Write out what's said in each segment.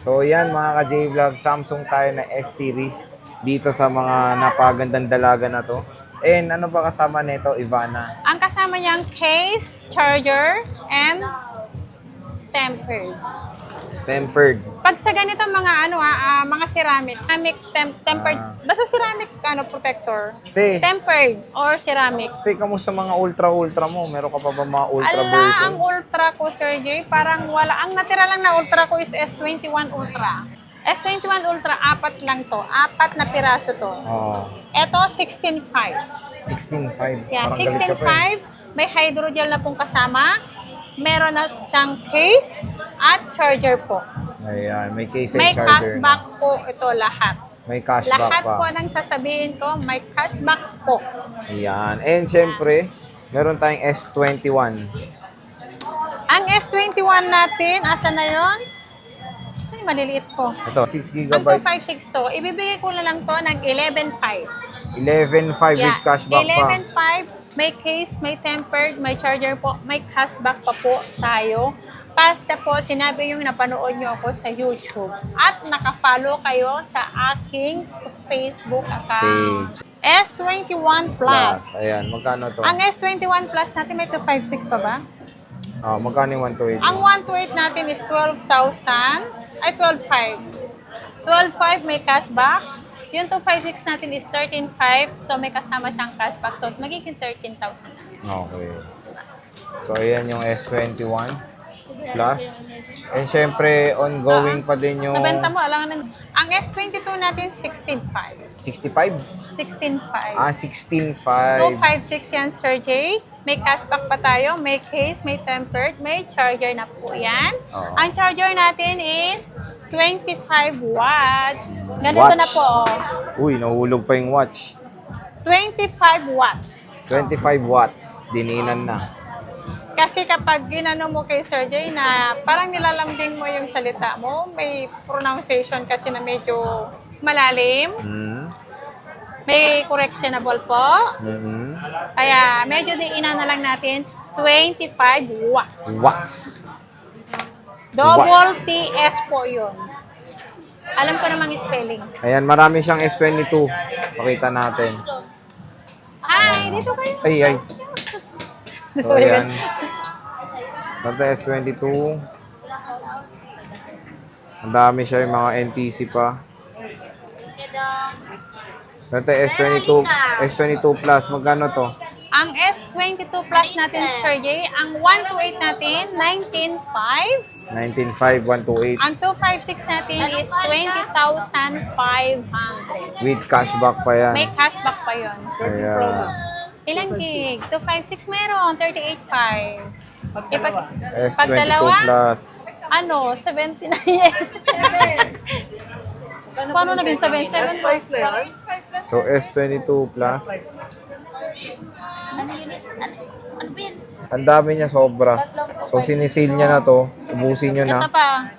So yan mga ka-J-Vlog, Samsung tayo na S-Series dito sa mga napagandang dalaga na to. And ano ba kasama nito, Ivana? Ang kasama niyang case, charger, and tempered. Tempered. Pag sa ganito mga ceramic tempered, basta ceramic protector. Tempered or ceramic. Kamusta mga ultra mo? Meron ka pa ba mga ultra Ala, versions? ang ultra ko, Sir Jay, parang wala. Ang natira lang na ultra ko is S21 Ultra. S21 Ultra, 4 lang to. 4 na piraso to. Oo. Ito, 16.5. 16.5. Yeah, Parang galit ka pa eh. 16.5. May hydrogel na pong kasama. Meron na siyang case at charger po. Ayan, may case and May charger cashback na. po ito lahat. May cashback Lahat pa. po ng sasabihin ko, may cashback po. Ayan. And syempre, meron tayong S21. Ang S21 natin, asa na yon? Saan yung maliliit po? Ito, 6 Ang gigabytes. 256 to, ibibigay ko na lang to ng 11.5. 11.5 with cashback pa. 11.5, may case, may tempered, may charger po, may cashback pa po tayo. Basta po, sinabi yung napanood nyo ako sa YouTube. At nakafollow kayo sa aking Facebook account. Page. S21 Plus. Ayan, magkano to? Ang S21 Plus natin may 256 pa ba? Oh, magkano yung 128? Ang 128 natin is 12,000. Ay, 12,500. 12,500 may cashback. Yung 256 natin is 13,500. So, may kasama siyang cashback. So, magiging 13,000 na. Okay. So, ayan yung S21 Plus. And syempre, ongoing pa din yung... Nabenta mo, alangan na. Ang S22 natin, 16,500. 65? 16,500. 16.5. 256 yan, Sir Jay. May cashback pa tayo, may case, may tempered, may charger na po yan. Oo. Ang charger natin is 25 watts. Ganito Watts. na po. Uy, nahulog pa yung watch. 25 watts. 25 watts. Dininan na. Kasi kapag ginano mo kay Sir Jay na parang nilalambing mo yung salita mo, may pronunciation kasi na medyo malalim, may correctionable po. Mm-hmm. Kaya medyo diinan na lang natin 25 watts. Watts. Double TS po yun. Alam ko namang spelling. Ayan, marami siyang S22. Pakita natin. Hi, dito kayo. Ay. So, ayan. Ito S22. Ang dami siya, yung mga NTC pa. Ito S22. S22 Plus. Magkano to? Ang S22 Plus natin, Sir Jay, ang 128 natin, 19,500. 19.5, 128. Ang 256 natin is 20,500. With cashback pa yan. May cashback pa yon. Ayan. Ilang gig? 256 meron, 38,500. Pag S22 dalawa, Plus. 79 yen. Paano naging 77? So, S22 Plus. Ang dami niya sobra. So, sinisil niya na to. Ubusin nyo Ito na. pa.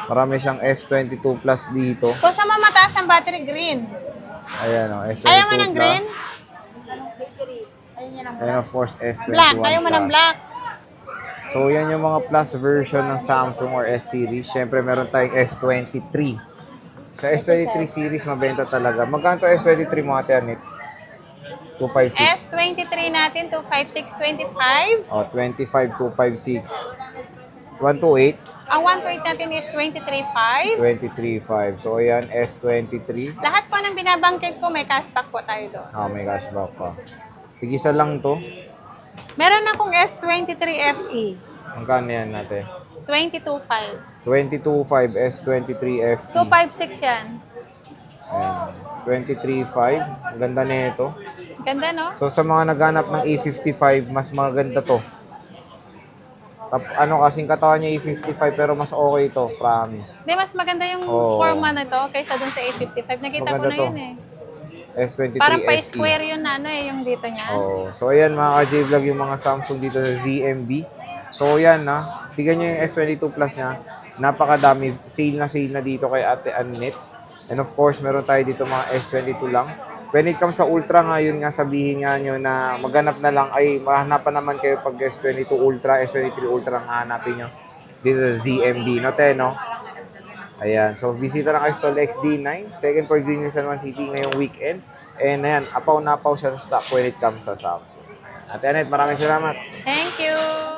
Marami siyang S22 Plus dito. Kung sa mamataas ang battery, green. Ayan o, S22 Ayaw mo ng Plus. green? And of course, S21 Black. Ayaw mo ng Plus. black. So, yan yung mga Plus version ng Samsung or S-Series. Siyempre, meron tayong S23. Sa S23 series, mabenta talaga. Magkano to S23 mo, Ate Arnit? 256. S23 natin, 256, 25. O, 25, 256. 128, Ang 128 natin is 23.5. 23.5. So, ayan, S23. Lahat po ng binabangkit ko, may cashback po tayo doon. May cashback pa. Tigisa lang to. Meron akong S23 FE. Magkano yan natin? 22.5. 22.5 S23 FE. 256 yan. Ayan. 23.5. Ang ganda na ito. Ganda, no? So, sa mga naghanap ng E55, mas maganda to. Kasing katawan niya E55, pero mas okay to, promise. Di, mas maganda yung Oo. forma na to kaysa dun sa A55. Nakita ko maganda na to. yun eh. S23 Parang FE. pa-square yun na yung dito niya. Oh, so ayan mga ka-J-Vlog yung mga Samsung dito sa ZMB. So ayan na, tignan nyo yung S22 Plus niya. Napakadami, sale na dito kay Ate Annette. And of course, meron tayo dito mga S22 lang. When it comes sa Ultra nga, yun nga sabihin nga nyo na maghanap na lang, ay mahanapan naman kayo pag S22 Ultra, S23 Ultra ang hahanapin nyo dito sa ZMB. No, te, no? Ayan. So, bisita lang kayo stall XD9, second floor Green Hills, San Juan City ngayong weekend. And ayan, apaw na apaw siya sa stock when it comes sa Samsung. Ate Annette, maraming salamat. Thank you!